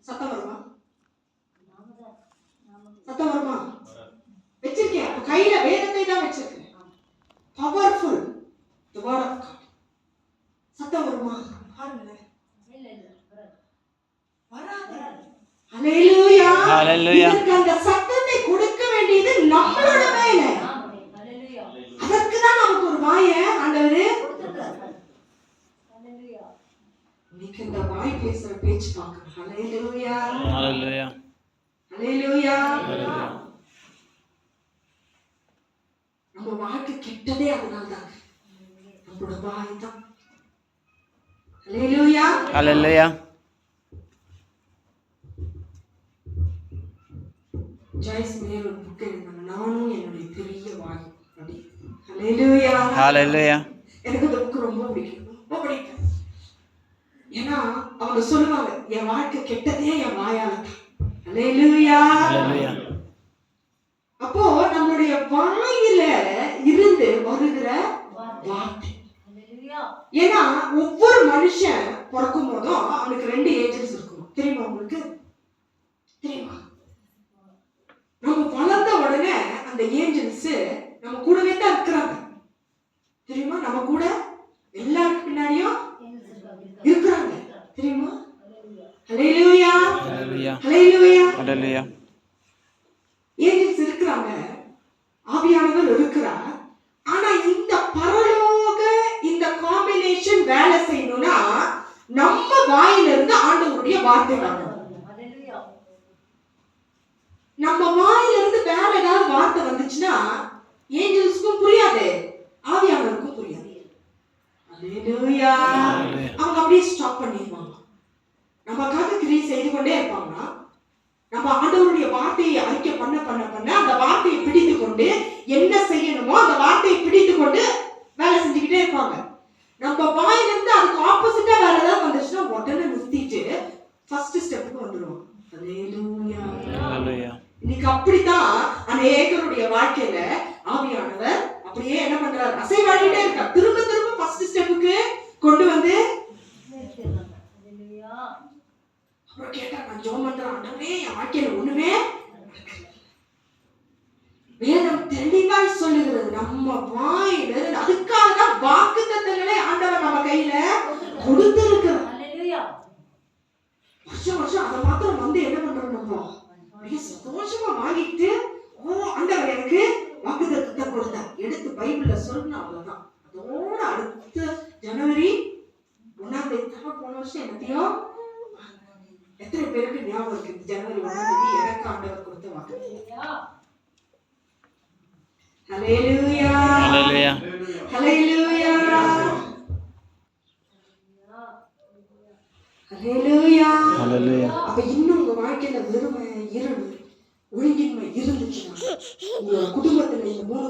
சத்தம் வருமா? சத்தம் வருமா? வச்சிருக்கேன். கையில வேதத்தை தான் வச்சிருக்கேன். Powerful the word of God. சத்தம் வருமா? பாருங்க. வராது. ஹalleluya. ஹalleluya. இதற்கு அந்த சத்தத்தை கொடுக்க வேண்டியது நம்மளோட வேலை. ஹalleluya. அதற்கு தான் நமக்கு ஒரு வாயை ஆண்டவரே கொடுத்திருக்கார். ஹalleluya. இன்னைக்கு இந்த வாய் பேசுற பேச்சு பார்க்கணும். ஹalleluya. ஹalleluya. ஹalleluya. நம்ம வாக்கு கெட்டதே அதனால தான். நம்மளோட வாய் தான். ஹalleluya. ஹalleluya. ஜாய்ஸ் மேல் ஒரு புக் எழுதினாங்க. நானும் என்னுடைய பெரிய வாய் அப்படி. ஹalleluya. ஹalleluya. எனக்கு இந்த புக் ரொம்ப பிடிக்கும். ரொம்ப பிடிக்கும். ஏன்னா அவங்க சொல்லுவாங்க என் வாழ்க்கை கெட்டதே என் வாயால தான். ஹalleluya. ஹalleluya. அப்போ நம்மளுடைய வாயில இருந்து வருகிற வார்த்தை. ஹalleluya. ஏன்னா ஒவ்வொரு மனுஷன் பிறக்கும் போதும் அவனுக்கு 2 ஏஞ்சல்ஸ் இருக்கும். தெரியுமா உங்களுக்கு? தெரியுமா? நம்ம வளர்ந்த உடனே அந்த ஏஞ்சல்ஸ் நம்ம கூடவே தான் இருக்கிறாங்க. தெரியுமா? நம்ம கூட எல்லாருக்கு பின்னாடியும் இருக்கிறாங்க. தெரியுமா? ஹalleluya. ஹalleluya. ஹalleluya. ஹalleluya. ஏஞ்சல்ஸ் இருக்கிறாங்க. ஆவியானவர் இருக்கிறார். ஆனா இந்த பரலோக இந்த காம்பினேஷன் வேலை செய்யணும்னா நம்ம வாயில இருந்து ஆண்டவருடைய வார்த்தை வரணும். நம்ம வாயில இருந்து வேற ஏதாவது வார்த்தை வந்துச்சுன்னா ஏஞ்சல்ஸ்க்கும் புரியாது, ஆவியானவருக்கும் புரியாது. ஹalleluya. அவங்க அப்படியே ஸ்டாப் பண்ணிடுவாங்க. நமக்காக கிரியை செய்து கொண்டே இருப்பாங்க. நம்ம ஆண்டவருடைய வார்த்தையை அறிக்கை பண்ண அந்த வார்த்தையை பிடித்து கொண்டு என்ன செய்யணுமோ அந்த வார்த்தையை பிடித்து கொண்டு வேலை செஞ்சுக்கிட்டே இருப்பாங்க. நம்ம வாயில இருந்து அதுக்கு ஆப்போசிட்டா வேற ஏதாவது வந்துச்சுன்னா உடனே நிறுத்திட்டு ஃபர்ஸ்ட் ஸ்டெப்புக்கு வந்துடுவோம். ஹalleluya. ஹalleluya. இன்னைக்கு அப்படித்தான் அநேகருடைய வாழ்க்கையில ஆவியானவர் அப்படியே என்ன பண்றாரு? அசைவாடிட்டே இருக்கார். திரும்ப திரும்ப ஃபர்ஸ்ட் ஸ்டெப்புக்கு கொண்டு வந்து ஹalleluya. அப்புறம் கேட்டா நான் ஜெபம் பண்றேன், ஆண்டவரே என் வாழ்க்கையில ஒண்ணுமே வேதம் தெளிவாய் சொல்லுகிறது நம்ம வாயில. அதுக்காக தான் வாக்குத்தத்தங்களை ஆண்டவர் நம்ம கையில கொடுத்திருக்கிறார். ஹalleluya. வருஷம் அதை மாத்திரம் வந்து என்ன பண்றோம்? நம்ம மிக சந்தோஷமா வாங்கிட்டு ஆண்டவர் எனக்கு வாக்குத்தத்தத்தை கொடுத்தார் எடுத்து பைபிள்ல சொல்லணும். அவ்வளவுதான். அதோட அடுத்த ஜனவரி 1ஆம் தேதி தான் போன வருஷம் என்னத்தையோ எத்தனை பேருக்கு ஞாபகம் இருக்கு? ஜனவரி 1ஆம் தேதி எனக்கு ஆண்டவர் கொடுத்த வாக்கு. ஹalleluya. ஹalleluya. ஹalleluya. ஹalleluya. ஹalleluya. அப்ப இன்னும் உங்க வாழ்க்கையில வெறுமை, இருள், ஒழுங்கின்மை இருந்துச்சுன்னா உங்க குடும்பத்துல இந்த